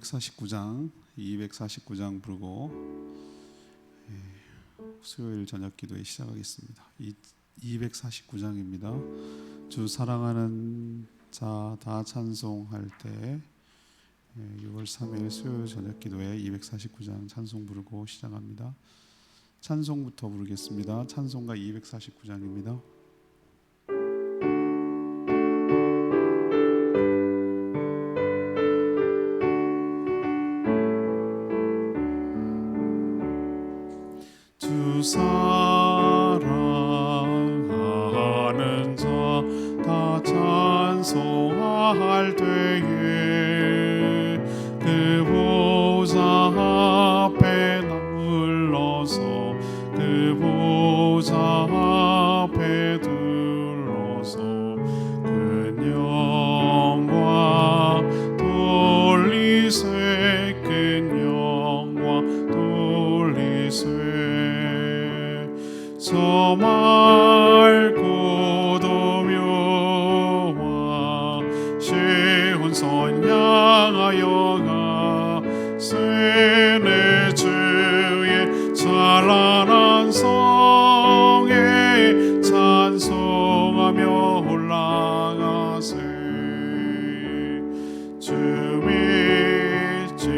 149장 249장 부르고 수요일 저녁 기도에 시작하겠습니다. 249장입니다. 주 사랑하는 자 다 찬송할 때 6월 3일 수요일 저녁 기도에 249장 찬송 부르고 시작합니다. 찬송부터 부르겠습니다. 찬송가 249장입니다. 주 사랑하는 자 다 찬송할 때에 그 보좌 앞에 눌러서 그 보좌 앞에 들러서 그 영광 돌리세 그 영광 돌리세 저 맑고 도묘와 시온 선 향하여 가세 내 주의 찬란한 성에 찬송하며 올라가세 주 믿지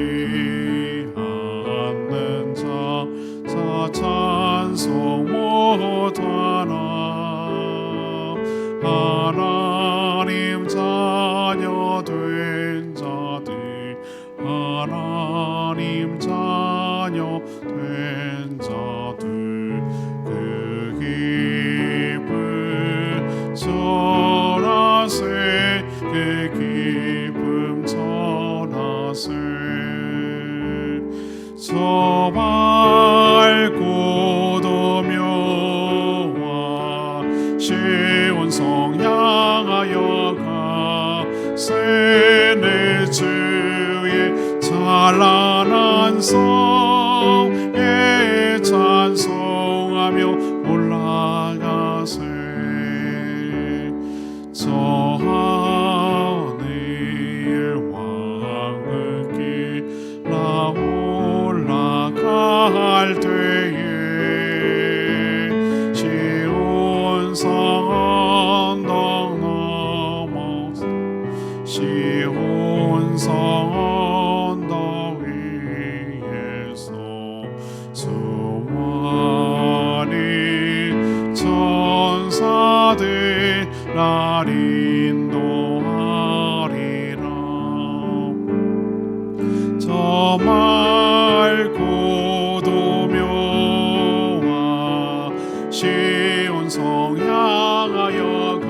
않는 자 찬송 못하나 하나님 자녀 된 자들 하나님 자녀 된 자들 그 기쁨 전하세 그 기쁨 전하세 저 맑고 도묘와 시온 성 향하여 가세 내 주의 찬란한 성에 찬송하며 올라가세 저 하늘 왕을 길라 올라갈 때에 시온 성 언덕 넘어서 시온 성 언덕 위에서 수많은 천사들 날 인도하리라 저 맑고 도묘와 시온 성 향하여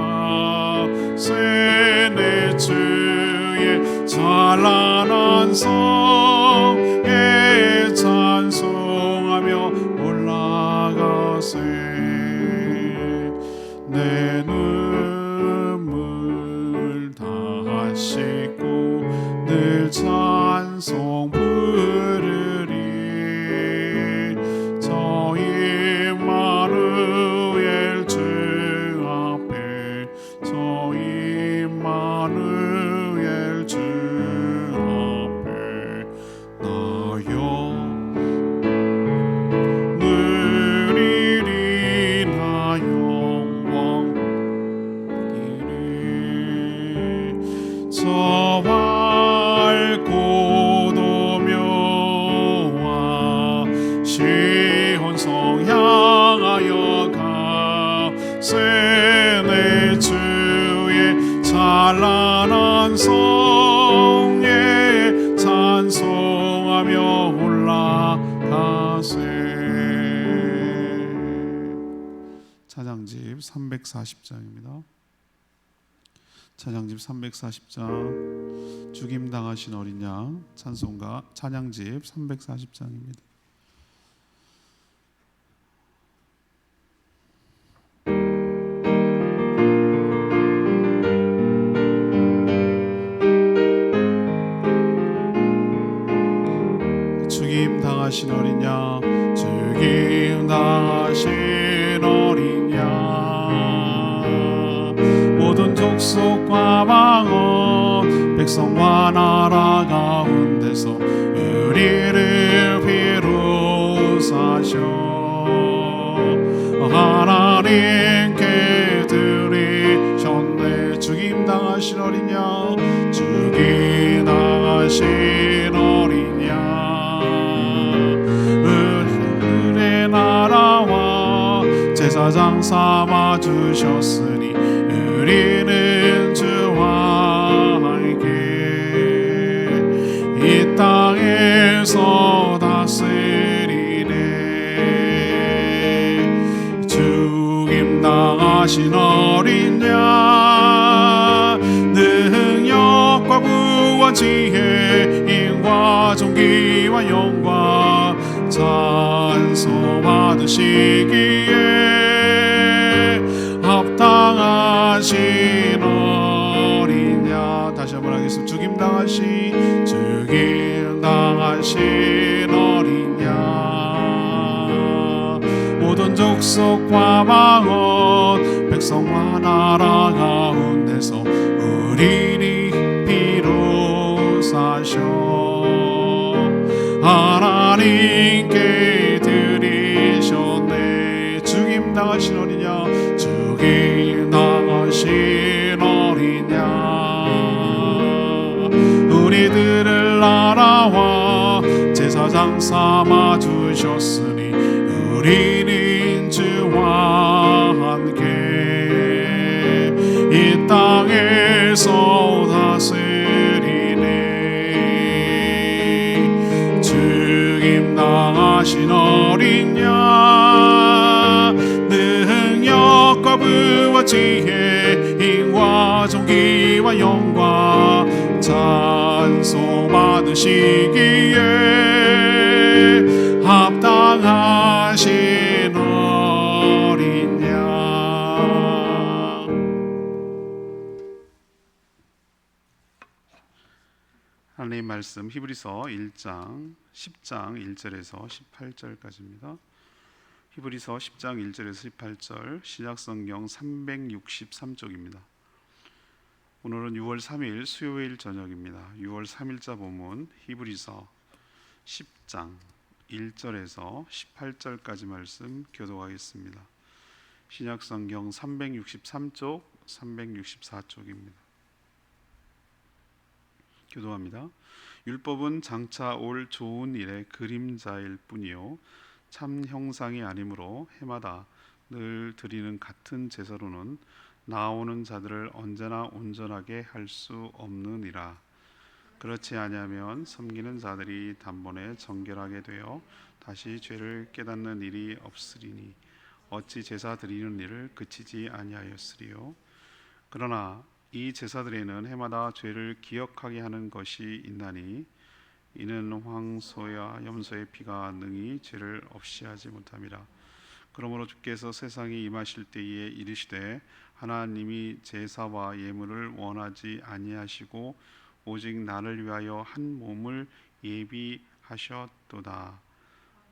가세 내 주의 찬란한 성에 찬송하며 올라가세 내 눈물 다 씻고 늘 찬송 부르리 저 임마누엘 주 앞에 저 임마누엘 주 앞에 나여 누리리 나 영광 이리 저 맑고 도묘와 시온 성 향하여 가세 내 주의 찬란한 성에 찬송하며 올라가세 찬양집 340장입니다. 찬양집 340장 죽임당하신 어린 양 찬송가 찬양집 340장입니다. 죽임당하신 어린 양 죽임당하신 어린 양 모든 족속과 방언 백성과 나라 가운데 데서 우리를 비로사셔 하나님께 드리셨네. 죽임 당하신 어린 양, 죽임 당하신 어린 양, 우리의 나라와 제사장 삼아 주셨으니 우리는 주와 함께 이 땅에서 다스리네. 죽임 당하신 어린 양, 능력과 구원 지혜 힘과 존귀와 영광 찬송 받으시기에 합당하신 어린 양. 다시 한번 하겠습니다. 죽임 당하신 어린 양, 모든 족속과 방언 백성과 나라 가운데서 우리를 비로사셔 하나님께 드리셨네. 죽임 당하신 어린 양, 죽임 당하신 어린 양, 우리들을 나라와 제사장 삼아 주셨으니 우리는 주와 함께 이 땅에서 다스리네. 죽임 당하신 어린 양, 능력과 부와 지혜 힘과 존귀와 영광 찬송 받으시기에 합당하신 어린 양. 하나님 말씀 히브리서 1장 10장 1절에서 18절까지입니다. 히브리서 10장 1절에서 18절, 신약성경 363쪽입니다. 오늘은 6월 3일 수요일 저녁입니다. 6월 3일자 본문 히브리서 10장 1절에서 18절까지 말씀 교독하겠습니다. 신약성경 363쪽, 364쪽입니다. 교독합니다. 율법은 장차 올 좋은 일의 그림자일 뿐이요 참 형상이 아니므로 해마다 늘 드리는 같은 제사로는 나오는 자들을 언제나 온전하게 할 수 없느니라. 그렇지 아니하면 섬기는 자들이 단번에 정결하게 되어 다시 죄를 깨닫는 일이 없으리니 어찌 제사 드리는 일을 그치지 아니하였으리요. 그러나 이 제사들에는 해마다 죄를 기억하게 하는 것이 있나니 이는 황소와 염소의 피가 능히 죄를 없이 하지 못함이라. 그러므로 주께서 세상에 임하실 때에 이르시되 하나님이 제사와 예물을 원하지 아니하시고 오직 나를 위하여 한 몸을 예비하셨도다.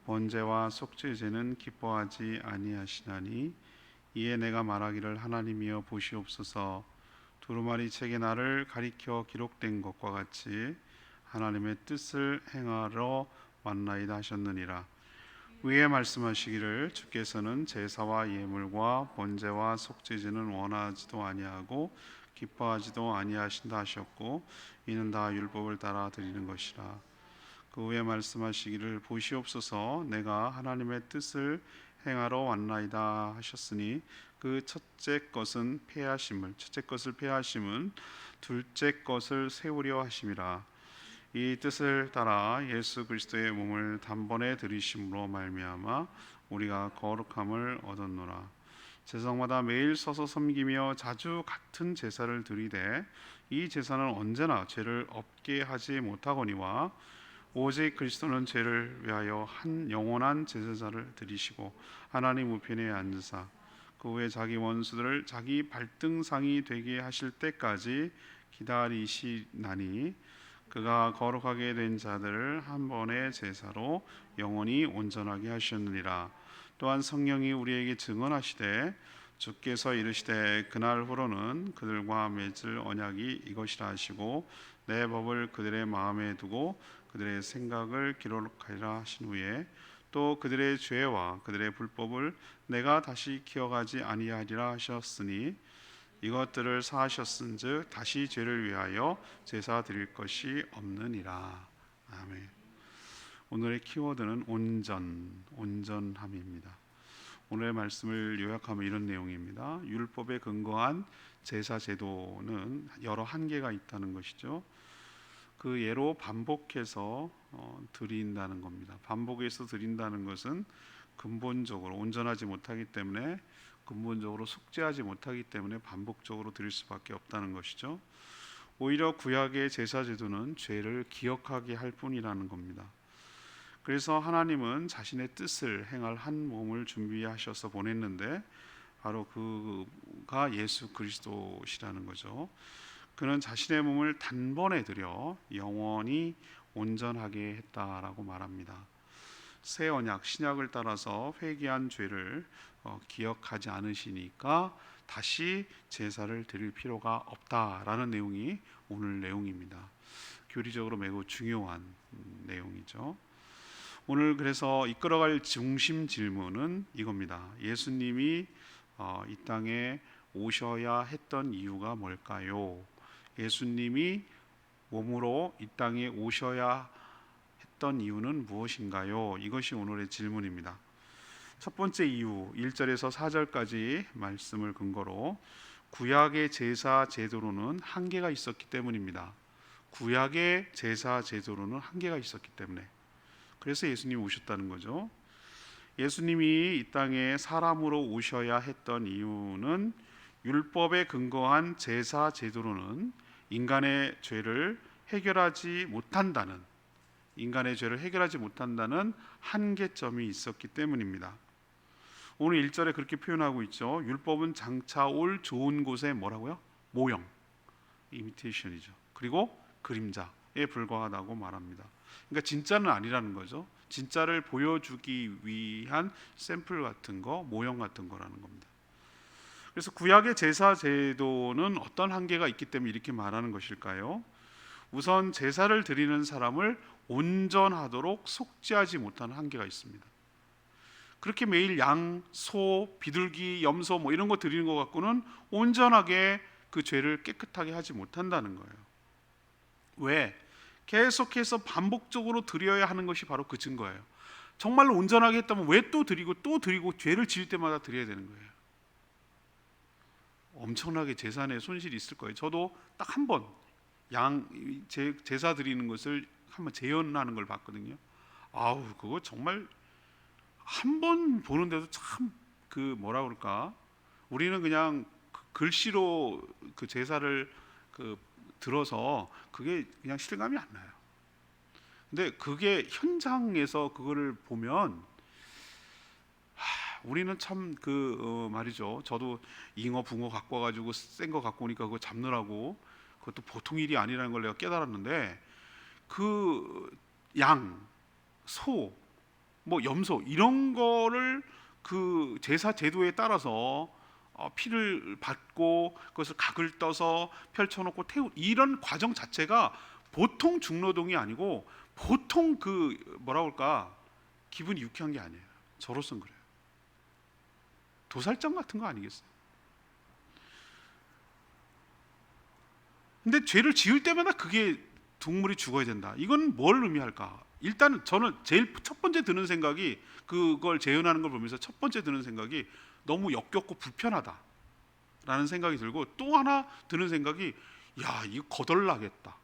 번제와 속죄제는 기뻐하지 아니하시나니 이에 내가 말하기를 하나님이여 보시옵소서 두루마리 책에 나를 가리켜 기록된 것과 같이 하나님의 뜻을 행하러 왔나이다 하셨느니라. 위에 말씀하시기를 주께서는 제사와 예물과 번제와 속죄제는 원하지도 아니하고 기뻐하지도 아니하신다 하셨고 이는 다 율법을 따라 드리는 것이라. 그 후에 말씀하시기를 보시옵소서 내가 하나님의 뜻을 행하러 왔나이다 하셨으니 그 첫째 것을 폐하심은 둘째 것을 세우려 하심이라. 이 뜻을 따라 예수 그리스도의 몸을 단번에 들이심으로 말미암아 우리가 거룩함을 얻었노라. 제사장마다 매일 서서 섬기며 자주 같은 제사를 드리되 이 제사는 언제나 죄를 없게 하지 못하거니와 오직 그리스도는 죄를 위하여 한 영원한 제사자를 드리시고 하나님 우편에 앉으사 그 후에 자기 원수들을 자기 발등상이 되게 하실 때까지 기다리시나니 그가 거룩하게 된 자들을 한 번의 제사로 영원히 온전하게 하셨느니라. 또한 성령이 우리에게 증언하시되 주께서 이르시되 그날 후로는 그들과 맺을 언약이 이것이라 하시고 내 법을 그들의 마음에 두고 그들의 생각을 기록하리라 하신 후에 또 그들의 죄와 그들의 불법을 내가 다시 기억하지 아니하리라 하셨으니 이것들을 사하셨은즉 다시 죄를 위하여 제사 드릴 것이 없느니라. 아멘. 오늘의 키워드는 온전함입니다. 오늘의 말씀을 요약하면 이런 내용입니다. 율법에 근거한 제사 제도는 여러 한계가 있다는 것이죠. 그 예로 반복해서 드린다는 겁니다. 반복해서 드린다는 것은 근본적으로 온전하지 못하기 때문에, 근본적으로 속죄하지 못하기 때문에 반복적으로 드릴 수밖에 없다는 것이죠. 오히려 구약의 제사 제도는 죄를 기억하게 할 뿐이라는 겁니다. 그래서 하나님은 자신의 뜻을 행할 한 몸을 준비하셔서 보냈는데 바로 그가 예수 그리스도시라는 거죠. 그는 자신의 몸을 단번에 드려 영원히 온전하게 했다라고 말합니다. 새 언약 신약을 따라서 회개한 죄를 기억하지 않으시니까 다시 제사를 드릴 필요가 없다라는 내용이 오늘 내용입니다. 교리적으로 매우 중요한 내용이죠. 오늘 그래서 이끌어갈 중심 질문은 이겁니다. 예수님이 이 땅에 오셔야 했던 이유가 뭘까요? 예수님이 몸으로 이 땅에 오셔야 했던 이유는 무엇인가요? 이것이 오늘의 질문입니다. 첫 번째 이유, 1절에서 4절까지 말씀을 근거로 구약의 제사 제도로는 한계가 있었기 때문입니다. 구약의 제사 제도로는 한계가 있었기 때문에, 그래서 예수님이 오셨다는 거죠. 예수님이 이 땅에 사람으로 오셔야 했던 이유는 율법에 근거한 제사 제도로는 인간의 죄를 해결하지 못한다는 한계점이 있었기 때문입니다. 오늘 1절에 그렇게 표현하고 있죠. 율법은 장차 올 좋은 곳의 뭐라고요? 모형, 이미테이션이죠. 그리고 그림자에 불과하다고 말합니다. 그러니까 진짜는 아니라는 거죠. 진짜를 보여주기 위한 샘플 같은 거, 모형 같은 거라는 겁니다. 그래서 구약의 제사 제도는 어떤 한계가 있기 때문에 이렇게 말하는 것일까요? 우선 제사를 드리는 사람을 온전하도록 속죄하지 못하는 한계가 있습니다. 그렇게 매일 양, 소, 비둘기, 염소 뭐 이런 거 드리는 것 갖고는 온전하게 그 죄를 깨끗하게 하지 못한다는 거예요. 왜? 계속해서 반복적으로 드려야 하는 것이 바로 그 증거예요. 정말로 온전하게 했다면 왜 또 드리고 또 드리고 죄를 지을 때마다 드려야 되는 거예요. 엄청나게 재산에 손실이 있을 거예요. 저도 딱 한 번 제사 드리는 것을 한번 재현하는 걸 봤거든요. 아우, 그거 정말 한 번 보는데도 참 그 뭐라 그럴까? 우리는 그냥 글씨로 그 제사를 들어서 그게 그냥 실감이 안 나요. 근데 그게 현장에서 그거를 보면 우리는 참 말이죠. 저도 잉어, 붕어 갖고 와가지고 센 거 갖고 오니까 그거 잡느라고 그것도 보통 일이 아니라는 걸 내가 깨달았는데 그 양, 소, 뭐 염소 이런 거를 그 제사 제도에 따라서 피를 받고 그것을 각을 떠서 펼쳐놓고 이런 과정 자체가 보통 중노동이 아니고 보통 뭐라 그럴까 기분이 유쾌한 게 아니에요. 저로서는 그래요. 도살장 같은 거 아니겠어요? 근데 죄를 지을 때마다 그게 동물이 죽어야 된다. 이건 뭘 의미할까? 일단은 저는 제일 첫 번째 드는 생각이 그걸 재현하는 걸 보면서 첫 번째 드는 생각이 너무 역겹고 불편하다라는 생각이 들고 또 하나 드는 생각이 야, 이거 거덜나겠다.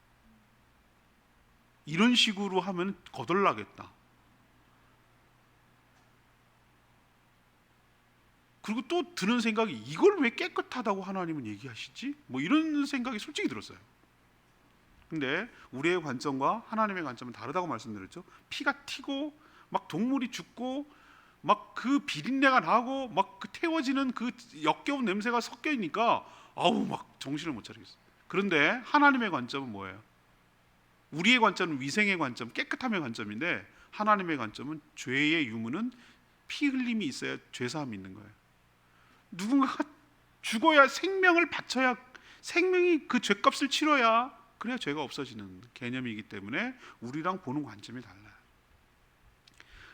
이런 식으로 하면 거덜나겠다. 그리고 또 드는 생각이 이걸 왜 깨끗하다고 하나님은 얘기하시지? 뭐 이런 생각이 솔직히 들었어요. 근데 우리의 관점과 하나님의 관점은 다르다고 말씀드렸죠. 피가 튀고 막 동물이 죽고 막 그 비린내가 나고 막 그 태워지는 그 역겨운 냄새가 섞여 있으니까 아우 막 정신을 못 차리겠어요. 그런데 하나님의 관점은 뭐예요? 우리의 관점은 위생의 관점, 깨끗함의 관점인데 하나님의 관점은 죄의 유무는 피 흘림이 있어야 죄사함이 있는 거예요. 누군가가 죽어야 생명을 바쳐야 생명이 그 죄값을 치러야 그래야 죄가 없어지는 개념이기 때문에 우리랑 보는 관점이 달라요.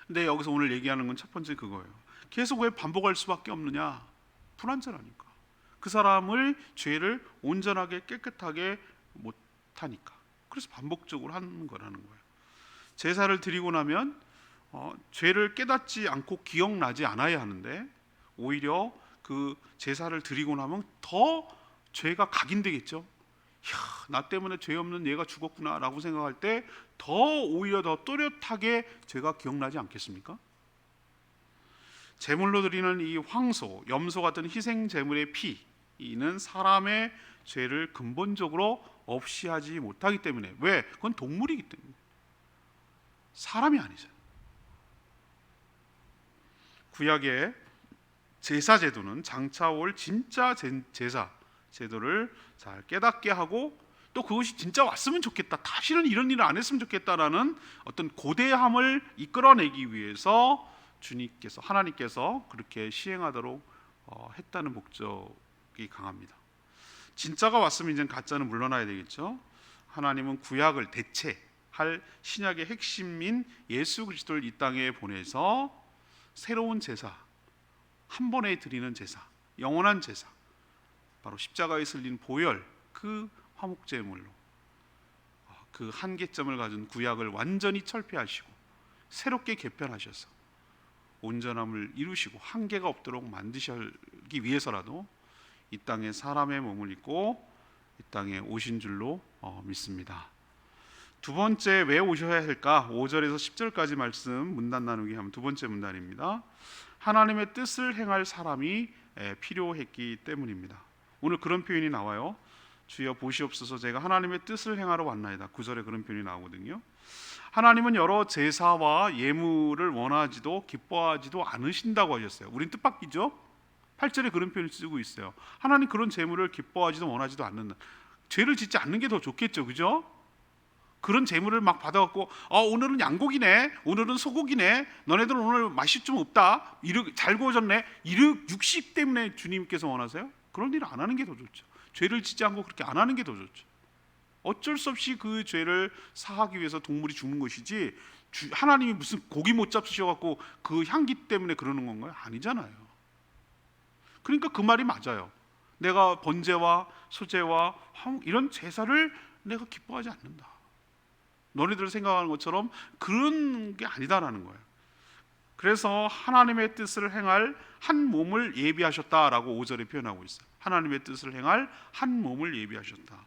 근데 여기서 오늘 얘기하는 건 첫 번째 그거예요. 계속 왜 반복할 수밖에 없느냐? 불완전하니까. 그 사람을 죄를 온전하게 깨끗하게 못하니까. 그래서 반복적으로 하는 거라는 거예요. 제사를 드리고 나면 죄를 깨닫지 않고 기억나지 않아야 하는데 오히려 그 제사를 드리고 나면 더 죄가 각인되겠죠. 이야, 나 때문에 죄 없는 얘가 죽었구나 라고 생각할 때 더 오히려 더 또렷하게 죄가 기억나지 않겠습니까? 제물로 드리는 이 황소, 염소 같은 희생 제물의 피는 사람의 죄를 근본적으로 없이 하지 못하기 때문에. 왜? 그건 동물이기 때문에. 사람이 아니잖아요. 구약의 제사 제도는 장차올 진짜 제사 제도를 잘 깨닫게 하고 또 그것이 진짜 왔으면 좋겠다, 다시는 이런 일을 안 했으면 좋겠다라는 어떤 고대함을 이끌어내기 위해서 하나님께서 그렇게 시행하도록 했다는 목적이 강합니다. 진짜가 왔으면 이제 가짜는 물러나야 되겠죠. 하나님은 구약을 대체할 신약의 핵심인 예수 그리스도를 이 땅에 보내서 새로운 제사, 한 번에 드리는 제사, 영원한 제사, 바로 십자가에 슬린 보혈, 그 화목제물로 그 한계점을 가진 구약을 완전히 철폐하시고 새롭게 개편하셔서 온전함을 이루시고 한계가 없도록 만드시기 위해서라도 이 땅에 사람의 몸을 입고 이 땅에 오신 줄로 믿습니다. 두 번째, 왜 오셔야 할까? 5절에서 10절까지 말씀 문단 나누기 하면 두 번째 문단입니다. 하나님의 뜻을 행할 사람이 필요했기 때문입니다. 오늘 그런 표현이 나와요. 주여 보시옵소서, 제가 하나님의 뜻을 행하러 왔나이다. 9절에 그런 표현이 나오거든요. 하나님은 여러 제사와 예물을 원하지도 기뻐하지도 않으신다고 하셨어요. 우린 뜻밖이죠. 8절에 그런 표현을 쓰고 있어요. 하나님 그런 제물을 기뻐하지도 원하지도 않는다. 죄를 짓지 않는 게 더 좋겠죠, 그죠? 그런 제물을 막 받아갖고 오늘은 양고기네, 오늘은 소고기네, 너네들은 오늘 맛이 좀 없다, 잘 구워졌네, 육식 때문에 주님께서 원하세요? 그런 일을 안 하는 게 더 좋죠. 죄를 짓지 않고 그렇게 안 하는 게 더 좋죠. 어쩔 수 없이 그 죄를 사하기 위해서 동물이 죽는 것이지 하나님이 무슨 고기 못 잡수셔갖고 그 향기 때문에 그러는 건가요? 아니잖아요. 그러니까 그 말이 맞아요. 내가 번제와 소제와 이런 제사를 내가 기뻐하지 않는다. 너희들 생각하는 것처럼 그런 게 아니다라는 거예요. 그래서 하나님의 뜻을 행할 한 몸을 예비하셨다라고 5절에 표현하고 있어요. 하나님의 뜻을 행할 한 몸을 예비하셨다.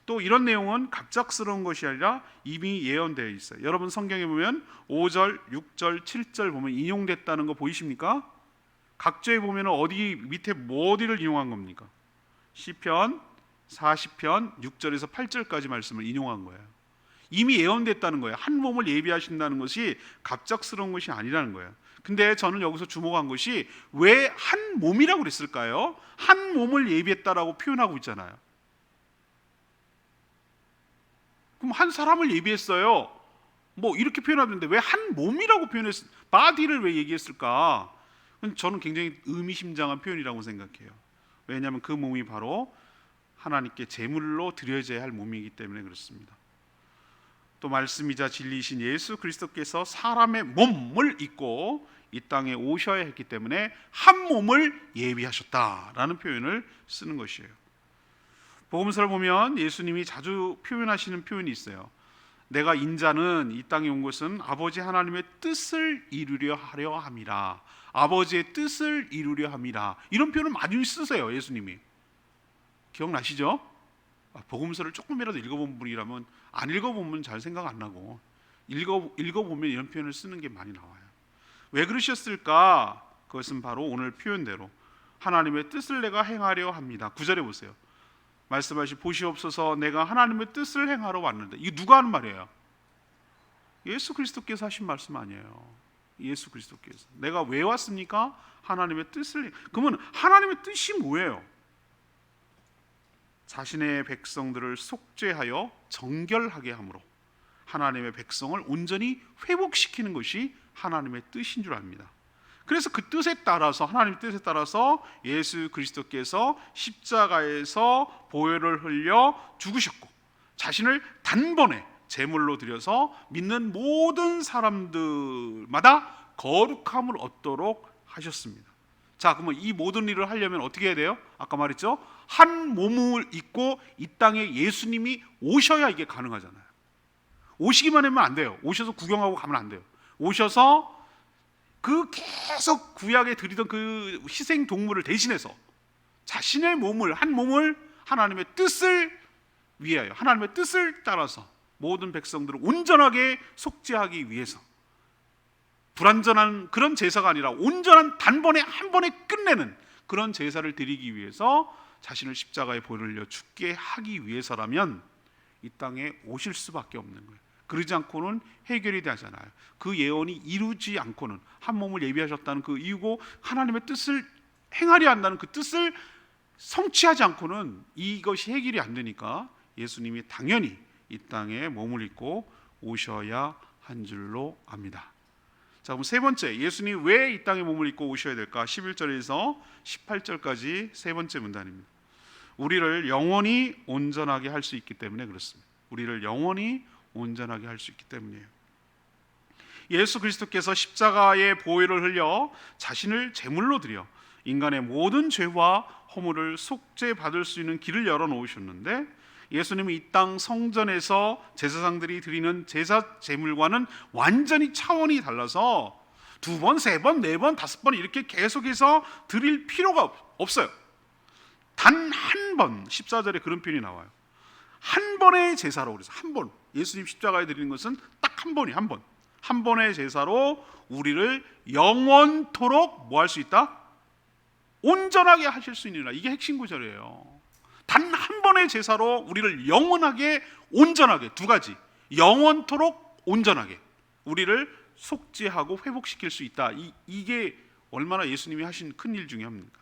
또 이런 내용은 갑작스러운 것이 아니라 이미 예언되어 있어요. 여러분 성경에 보면 5절, 6절, 7절 보면 인용됐다는 거 보이십니까? 각조에 보면 어디 밑에 어디를 인용한 겁니까? 시편 40편 6절에서 8절까지 말씀을 인용한 거예요. 이미 예언됐다는 거예요. 한 몸을 예비하신다는 것이 갑작스러운 것이 아니라는 거예요. 근데 저는 여기서 주목한 것이 왜 한 몸이라고 그랬을까요? 한 몸을 예비했다라고 표현하고 있잖아요. 그럼 한 사람을 예비했어요. 뭐 이렇게 표현하던데 왜 한 몸이라고 바디를 왜 얘기했을까? 저는 굉장히 의미심장한 표현이라고 생각해요. 왜냐하면 그 몸이 바로 하나님께 제물로 드려져야 할 몸이기 때문에 그렇습니다. 또 말씀이자 진리이신 예수 그리스도께서 사람의 몸을 입고 이 땅에 오셔야 했기 때문에 한 몸을 예비하셨다라는 표현을 쓰는 것이에요. 복음서를 보면 예수님이 자주 표현하시는 표현이 있어요. 내가 인자는 이 땅에 온 것은 아버지 하나님의 뜻을 이루려 하려 함이라. 아버지의 뜻을 이루려 함이라. 이런 표현을 많이 쓰세요, 예수님이. 기억나시죠? 복음서를 조금이라도 읽어본 분이라면, 안 읽어보면 잘 생각 안 나고 읽어보면 이런 표현을 쓰는 게 많이 나와요. 왜 그러셨을까? 그것은 바로 오늘 표현대로 하나님의 뜻을 내가 행하려 합니다. 9절에 보세요. 말씀하시 보시옵소서, 내가 하나님의 뜻을 행하러 왔는데. 이게 누가 하는 말이에요? 예수 그리스도께서 하신 말씀 아니에요. 예수 그리스도께서. 내가 왜 왔습니까? 하나님의 뜻을. 그러면 하나님의 뜻이 뭐예요? 자신의 백성들을 속죄하여 정결하게 함으로 하나님의 백성을 온전히 회복시키는 것이 하나님의 뜻인 줄 압니다. 그래서 그 뜻에 따라서, 하나님의 뜻에 따라서 예수 그리스도께서 십자가에서 보혈을 흘려 죽으셨고 자신을 단번에 제물로 드려서 믿는 모든 사람들마다 거룩함을 얻도록 하셨습니다. 자, 그러면 이 모든 일을 하려면 어떻게 해야 돼요? 아까 말했죠? 한 몸을 입고 이 땅에 예수님이 오셔야 이게 가능하잖아요. 오시기만 하면 안 돼요. 오셔서 구경하고 가면 안 돼요. 오셔서 그 계속 구약에 드리던 그 희생 동물을 대신해서 자신의 몸을, 한 몸을 하나님의 뜻을 위하여, 하나님의 뜻을 따라서 모든 백성들을 온전하게 속죄하기 위해서, 불완전한 그런 제사가 아니라 온전한 단번에 한 번에 끝내는 그런 제사를 드리기 위해서 자신을 십자가에 보내려 죽게 하기 위해서라면 이 땅에 오실 수밖에 없는 거예요. 그러지 않고는 해결이 되잖아요. 그 예언이 이루지 않고는, 한 몸을 예비하셨다는 그 이유고 하나님의 뜻을 행하려 한다는 그 뜻을 성취하지 않고는 이것이 해결이 안 되니까 예수님이 당연히 이 땅에 몸을 입고 오셔야 한 줄로 압니다. 자, 그럼 세 번째, 예수님이 왜 이 땅에 몸을 입고 오셔야 될까? 11절에서 18절까지 세 번째 문단입니다. 우리를 영원히 온전하게 할 수 있기 때문에 그렇습니다. 우리를 영원히 온전하게 할 수 있기 때문이에요. 예수 그리스도께서 십자가의 보혈을 흘려 자신을 제물로 드려 인간의 모든 죄와 허물을 속죄받을 수 있는 길을 열어놓으셨는데, 예수님이 이 땅 성전에서 제사장들이 드리는 제사 제물과는 완전히 차원이 달라서 두 번, 세 번, 네 번, 다섯 번 이렇게 계속해서 드릴 필요가 없어요. 단 한 번, 14절에 그런 표현이 나와요. 한 번의 제사로, 그래서 한 번, 예수님 십자가에 드리는 것은 딱 한 번이, 한 번, 한 번의 제사로 우리를 영원토록 뭐 할 수 있다? 온전하게 하실 수 있느니라. 이게 핵심 구절이에요. 단 한 번의 제사로 우리를 영원하게, 온전하게, 두 가지, 영원토록 온전하게 우리를 속죄하고 회복시킬 수 있다. 이게 얼마나 예수님이 하신 큰 일 중에 하나입니까?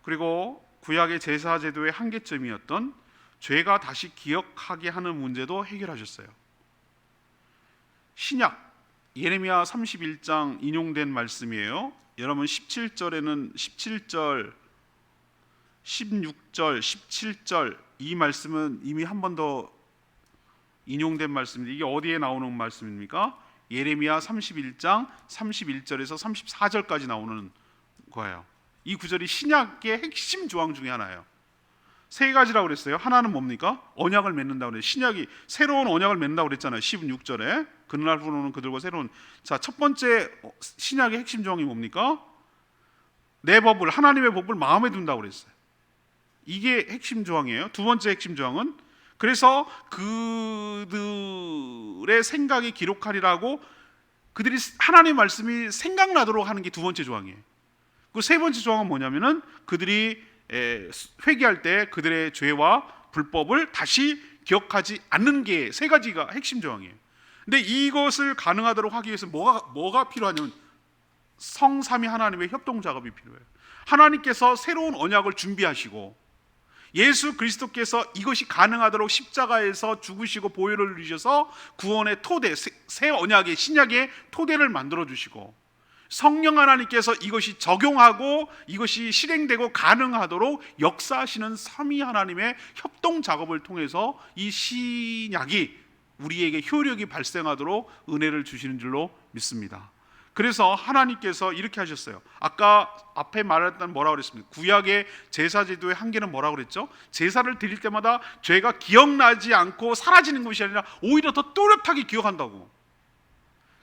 그리고 구약의 제사 제도의 한계점이었던 죄가 다시 기억하게 하는 문제도 해결하셨어요. 신약 예레미야 31장 인용된 말씀이에요. 여러분 17절에는 17절, 16절, 17절 이 말씀은 이미 한 번 더 인용된 말씀인데, 이게 어디에 나오는 말씀입니까? 예레미야 31장 31절에서 34절까지 나오는 거예요. 이 구절이 신약의 핵심 조항 중에 하나예요. 세 가지라고 그랬어요. 하나는 뭡니까? 언약을 맺는다고 그랬어요. 신약이 새로운 언약을 맺는다고 그랬잖아요. 16절에 그날부로는 그들과 새로운. 자, 첫 번째 신약의 핵심 조항이 뭡니까? 내 법을, 하나님의 법을 마음에 둔다고 그랬어요. 이게 핵심 조항이에요. 두 번째 핵심 조항은, 그래서 그들의 생각이 기록하리라고, 그들이 하나님의 말씀이 생각나도록 하는 게 두 번째 조항이에요. 그 세 번째 조항은 뭐냐면은 그들이 회개할 때 그들의 죄와 불법을 다시 기억하지 않는 게 세 가지가 핵심 조항이에요. 근데 이것을 가능하도록 하기 위해서 뭐가 필요하냐면 성삼위 하나님의 협동 작업이 필요해요. 하나님께서 새로운 언약을 준비하시고 예수 그리스도께서 이것이 가능하도록 십자가에서 죽으시고 보혈을 흘리셔서 구원의 토대, 새 언약의 신약의 토대를 만들어 주시고, 성령 하나님께서 이것이 적용하고 이것이 실행되고 가능하도록 역사하시는 삼위 하나님의 협동 작업을 통해서 이 신약이 우리에게 효력이 발생하도록 은혜를 주시는 줄로 믿습니다. 그래서 하나님께서 이렇게 하셨어요. 아까 앞에 말했던 뭐라고 그랬습니까? 구약의 제사 제도의 한계는 뭐라고 그랬죠? 제사를 드릴 때마다 죄가 기억나지 않고 사라지는 것이 아니라 오히려 더 또렷하게 기억한다고.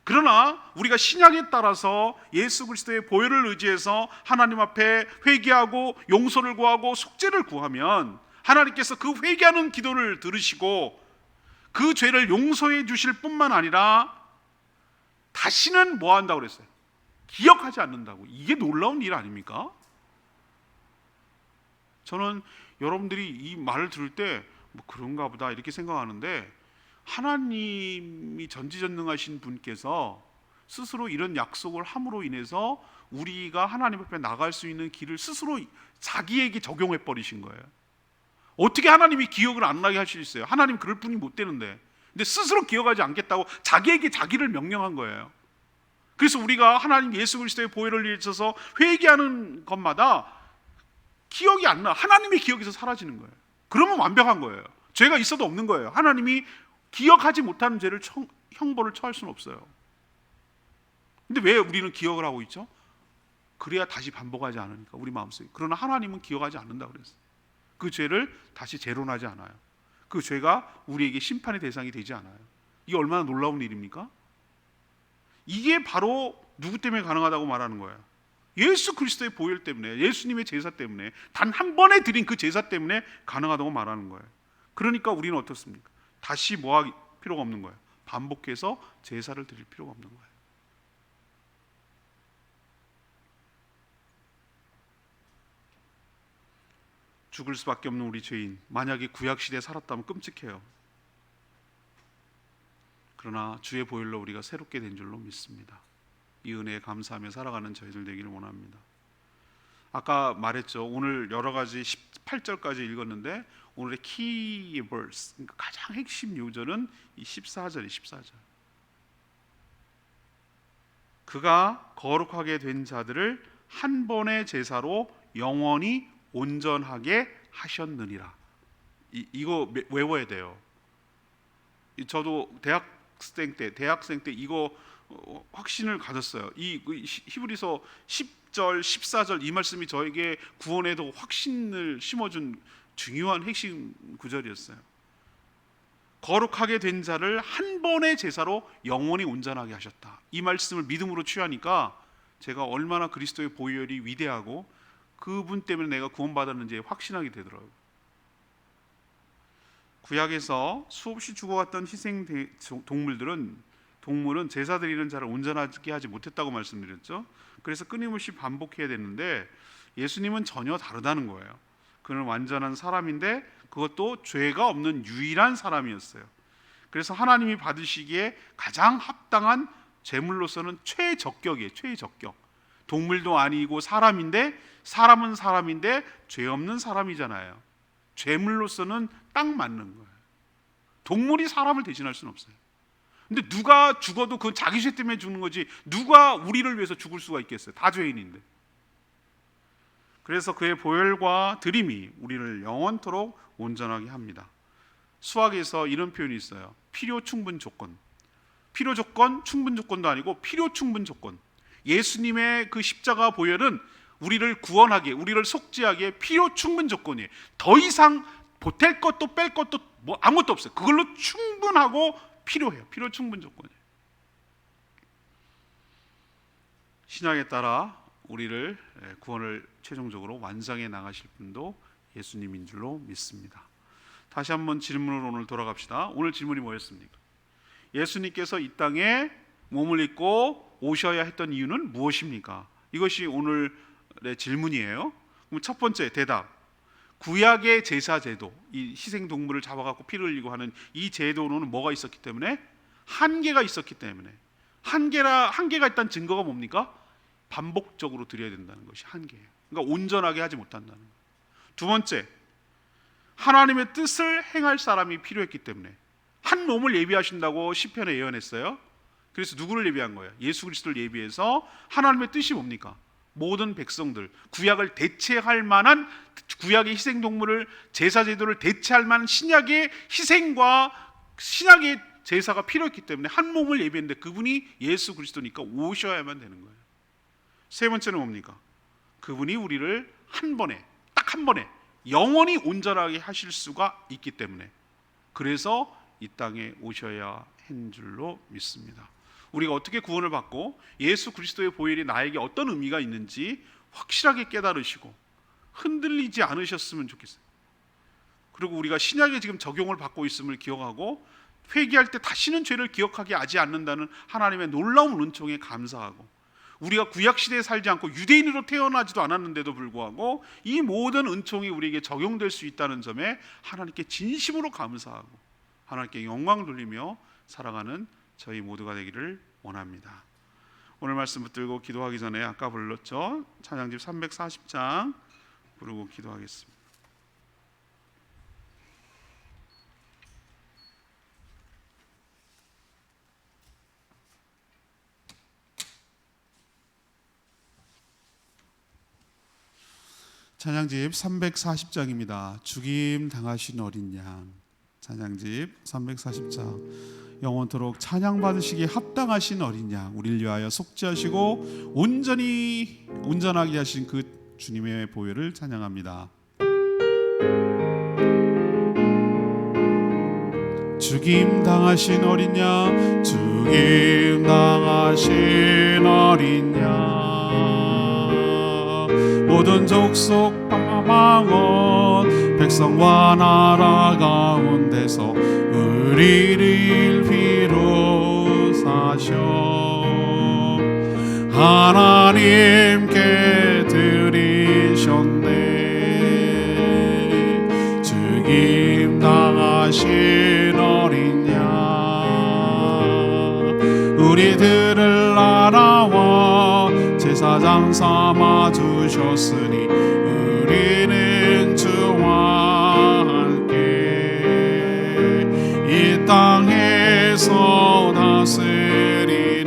그러나 우리가 신약에 따라서 예수 그리스도의 보혈을 의지해서 하나님 앞에 회개하고 용서를 구하고 속죄를 구하면 하나님께서 그 회개하는 기도를 들으시고 그 죄를 용서해 주실 뿐만 아니라 다시는 뭐 한다고 그랬어요? 기억하지 않는다고. 이게 놀라운 일 아닙니까? 저는 여러분들이 이 말을 들을 때 뭐 그런가 보다 이렇게 생각하는데, 하나님이 전지전능하신 분께서 스스로 이런 약속을 함으로 인해서 우리가 하나님 앞에 나갈 수 있는 길을 스스로 자기에게 적용해 버리신 거예요. 어떻게 하나님이 기억을 안 나게 할 수 있어요? 하나님 그럴 뿐이 못 되는데. 근데 스스로 기억하지 않겠다고 자기에게 자기를 명령한 거예요. 그래서 우리가 하나님 예수 그리스도의 보혈을 위해서 회개하는 것마다 기억이 안 나. 하나님의 기억에서 사라지는 거예요. 그러면 완벽한 거예요. 죄가 있어도 없는 거예요. 하나님이 기억하지 못하는 죄를 형벌을 처할 수는 없어요. 근데 왜 우리는 기억을 하고 있죠? 그래야 다시 반복하지 않으니까, 우리 마음속에. 그러나 하나님은 기억하지 않는다 그랬어요. 그 죄를 다시 재론하지 않아요. 그 죄가 우리에게 심판의 대상이 되지 않아요. 이게 얼마나 놀라운 일입니까? 이게 바로 누구 때문에 가능하다고 말하는 거예요? 예수 그리스도의 보혈 때문에, 예수님의 제사 때문에, 단 한 번에 드린 그 제사 때문에 가능하다고 말하는 거예요. 그러니까 우리는 어떻습니까? 다시 뭐 할 필요가 없는 거예요. 반복해서 제사를 드릴 필요가 없는 거예요. 죽을 수밖에 없는 우리 죄인, 만약에 구약시대에 살았다면 끔찍해요. 그러나 주의 보혈로 우리가 새롭게 된 줄로 믿습니다. 이 은혜에 감사하며 살아가는 저희들 되기를 원합니다. 아까 말했죠. 오늘 여러 가지 18절까지 읽었는데 오늘의 키 버스, 그러니까 가장 핵심 요절은 이 14절이 14절. 그가 거룩하게 된 자들을 한 번의 제사로 영원히 온전하게 하셨느니라. 이거 외워야 돼요. 저도 대학생 때 이거 확신을 가졌어요. 이 히브리서 10절, 14절 이 말씀이 저에게 구원에도 확신을 심어준 중요한 핵심 구절이었어요. 거룩하게 된 자를 한 번의 제사로 영원히 온전하게 하셨다. 이 말씀을 믿음으로 취하니까 제가 얼마나 그리스도의 보혈이 위대하고 그분 때문에 내가 구원받았는지 확신하게 되더라고요. 구약에서 수없이 죽어갔던 희생 동물은 제사 드리는 자를 온전하게 하지 못했다고 말씀드렸죠. 그래서 끊임없이 반복해야 되는데 예수님은 전혀 다르다는 거예요. 그는 완전한 사람인데 그것도 죄가 없는 유일한 사람이었어요. 그래서 하나님이 받으시기에 가장 합당한 제물로서는 최적격이에요. 최적격. 동물도 아니고 사람인데, 사람은 사람인데 죄 없는 사람이잖아요. 제물로서는 딱 맞는 거예요. 동물이 사람을 대신할 수는 없어요. 근데 누가 죽어도 그건 자기 죄 때문에 죽는 거지, 누가 우리를 위해서 죽을 수가 있겠어요? 다 죄인인데. 그래서 그의 보혈과 드림이 우리를 영원토록 온전하게 합니다. 수학에서 이런 표현이 있어요. 필요 충분 조건. 필요 조건, 충분 조건도 아니고 필요 충분 조건. 예수님의 그 십자가 보혈은 우리를 구원하게, 우리를 속죄하기에 필요 충분 조건이에요. 더 이상 보탤 것도 뺄 것도 뭐 아무것도 없어요. 그걸로 충분하고 필요해요. 필요 충분 조건이에요. 신약에 따라 우리를 구원을 최종적으로 완성해 나가실 분도 예수님인 줄로 믿습니다. 다시 한번 질문으로 오늘 돌아갑시다. 오늘 질문이 뭐였습니까? 예수님께서 이 땅에 몸을 입고 오셔야 했던 이유는 무엇입니까? 이것이 오늘의 질문이에요. 그럼 첫 번째 대답. 구약의 제사 제도, 이 희생 동물을 잡아갖고 피를 흘리고 하는 이 제도로는 뭐가 있었기 때문에? 한계가 있었기 때문에. 한계가 있다는 증거가 뭡니까? 반복적으로 드려야 된다는 것이 한계예요. 그러니까 온전하게 하지 못한다는 거예요. 두 번째, 하나님의 뜻을 행할 사람이 필요했기 때문에 한 몸을 예비하신다고 시편에 예언했어요. 그래서 누구를 예비한 거예요? 예수 그리스도를 예비해서 하나님의 뜻이 뭡니까? 모든 백성들, 구약을 대체할 만한, 구약의 희생동물을, 제사제도를 대체할 만한 신약의 희생과 신약의 제사가 필요했기 때문에 한 몸을 예비했는데 그분이 예수 그리스도니까 오셔야만 되는 거예요. 세 번째는 뭡니까? 그분이 우리를 한 번에, 딱 한 번에 영원히 온전하게 하실 수가 있기 때문에, 그래서 이 땅에 오셔야 한 줄로 믿습니다. 우리가 어떻게 구원을 받고 예수 그리스도의 보혈이 나에게 어떤 의미가 있는지 확실하게 깨달으시고 흔들리지 않으셨으면 좋겠어요. 그리고 우리가 신약에 지금 적용을 받고 있음을 기억하고 회개할 때 다시는 죄를 기억하게 하지 않는다는 하나님의 놀라운 은총에 감사하고, 우리가 구약시대에 살지 않고 유대인으로 태어나지도 않았는데도 불구하고 이 모든 은총이 우리에게 적용될 수 있다는 점에 하나님께 진심으로 감사하고 하나님께 영광 돌리며 살아가는 저희 모두가 되기를 원합니다. 오늘 말씀 붙들고 기도하기 전에 아까 불렀죠? 찬양집 340장 부르고 기도하겠습니다. 찬양집 340장입니다. 죽임 당하신 어린 양. 찬양집 340장. 영원토록 찬양 받으시기에 합당하신 어린 양, 우리를 위하여 속죄하시고 온전하게 하신 그 주님의 보혈을 찬양합니다. 죽임 당하신 어린 양, 죽임 당하신 어린 양, 모든 족속 망원 백성과 나라 가운데서 우리를 위로 사셔 하나님께 드리셨네. 죽임 당하신 어린 양, 우리들을 알아와 제사장 삼아 주셨으니 우리는 주와 함께 이 땅에서 다스리네.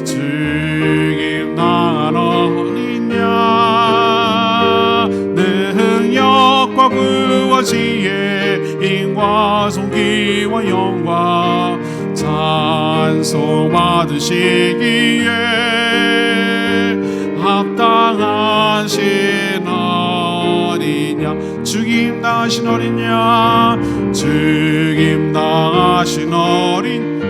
죽임 당한 어린 양, 능력과 부어지에 인과 존귀와 영광 찬송 받으시기에 합당하신 어린 양. 죽임 당하신 어린 양, 죽임 당하신 어린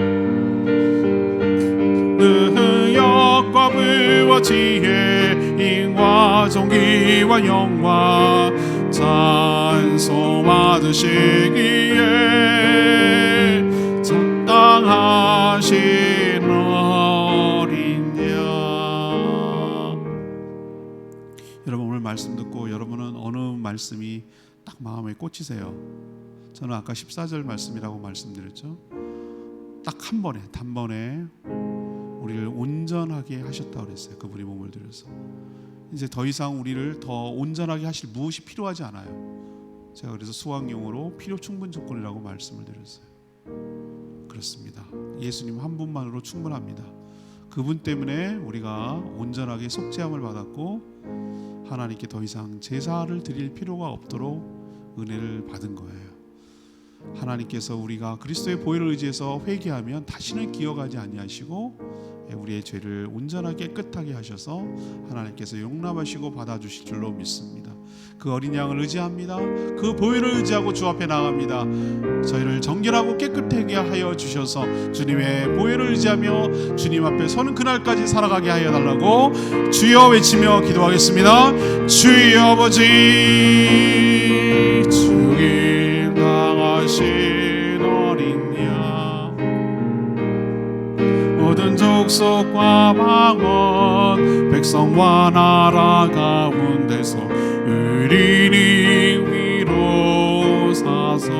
능력과 부와 지혜 인과 존귀와 영광 찬송 받으시기에 합당하신 어린 양. 여러분, 오늘 말씀 듣고 여러분은 어느 말씀이 딱 마음에 꽂히세요? 저는 아까 14절 말씀이라고 말씀드렸죠. 딱 한 번에 단번에 우리를 온전하게 하셨다고 그랬어요. 그분이 몸을 들여서 이제 더 이상 우리를 더 온전하게 하실 무엇이 필요하지 않아요. 제가 그래서 수학용어로 필요 충분 조건이라고 말씀을 드렸어요. 그렇습니다. 예수님 한 분만으로 충분합니다. 그분 때문에 우리가 온전하게 속죄함을 받았고 하나님께 더 이상 제사를 드릴 필요가 없도록 은혜를 받은 거예요. 하나님께서 우리가 그리스도의 보혈을 의지해서 회개하면 다시는 기억하지 아니하시고 우리의 죄를 온전하게 깨끗하게 하셔서 하나님께서 용납하시고 받아주실 줄로 믿습니다. 그 어린 양을 의지합니다. 그 보혈을 의지하고 주 앞에 나갑니다. 저희를 정결하고 깨끗하게 하여 주셔서 주님의 보혈을 의지하며 주님 앞에 서는 그날까지 살아가게 하여 달라고 주여 외치며 기도하겠습니다. 주여 아버지, 죽임 당하신 어린 양, 모든 족속과 방언 백성과 나라 가운데서 우리를 위로 사서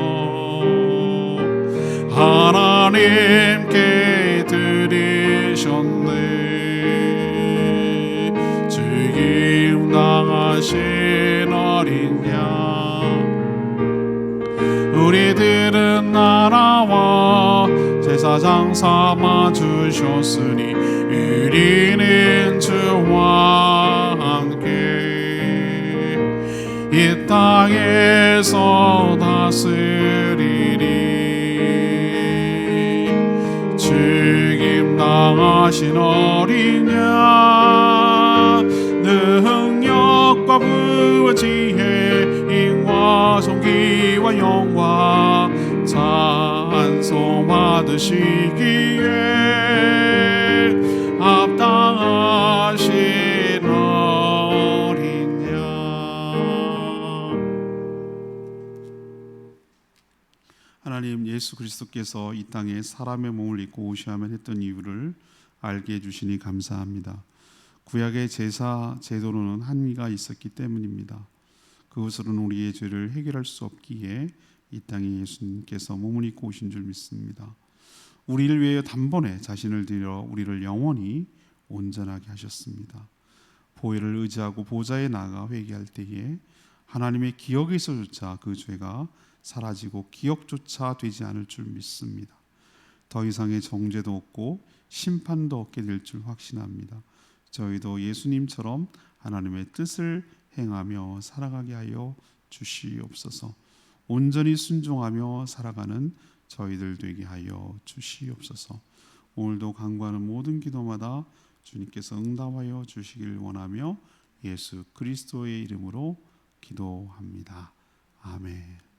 하나님께 드리셨네. 죽임 당하신 어린 양, 우리들은 나라와 제사장 삼아 주셨으니 우리는 주와 함께 이 땅에서 다스리리. 죽임 당하신 어린 양, 능력과 부와 지혜 인과 존귀와 영광 찬송 받으시기에 합당하신 어린 양. 하나님, 예수 그리스도께서 이 땅에 사람의 몸을 입고 오셔야만 했던 이유를 알게 해주시니 감사합니다. 구약의 제사 제도로는 한계가 있었기 때문입니다. 그것으로는 우리의 죄를 해결할 수 없기에 이 땅에 예수님께서 몸을 입고 오신 줄 믿습니다. 우리를 위해 단번에 자신을 드려 우리를 영원히 온전하게 하셨습니다. 보혈을 의지하고 보좌에 나가 회개할 때에 하나님의 기억에서조차 그 죄가 사라지고 기억조차 되지 않을 줄 믿습니다. 더 이상의 정죄도 없고 심판도 없게 될 줄 확신합니다. 저희도 예수님처럼 하나님의 뜻을 행하며 살아가게 하여 주시옵소서. 온전히 순종하며 살아가는 저희들 되게 하여 주시옵소서. 오늘도 간구하는 모든 기도마다 주님께서 응답하여 주시길 원하며 예수 그리스도의 이름으로 기도합니다. 아멘.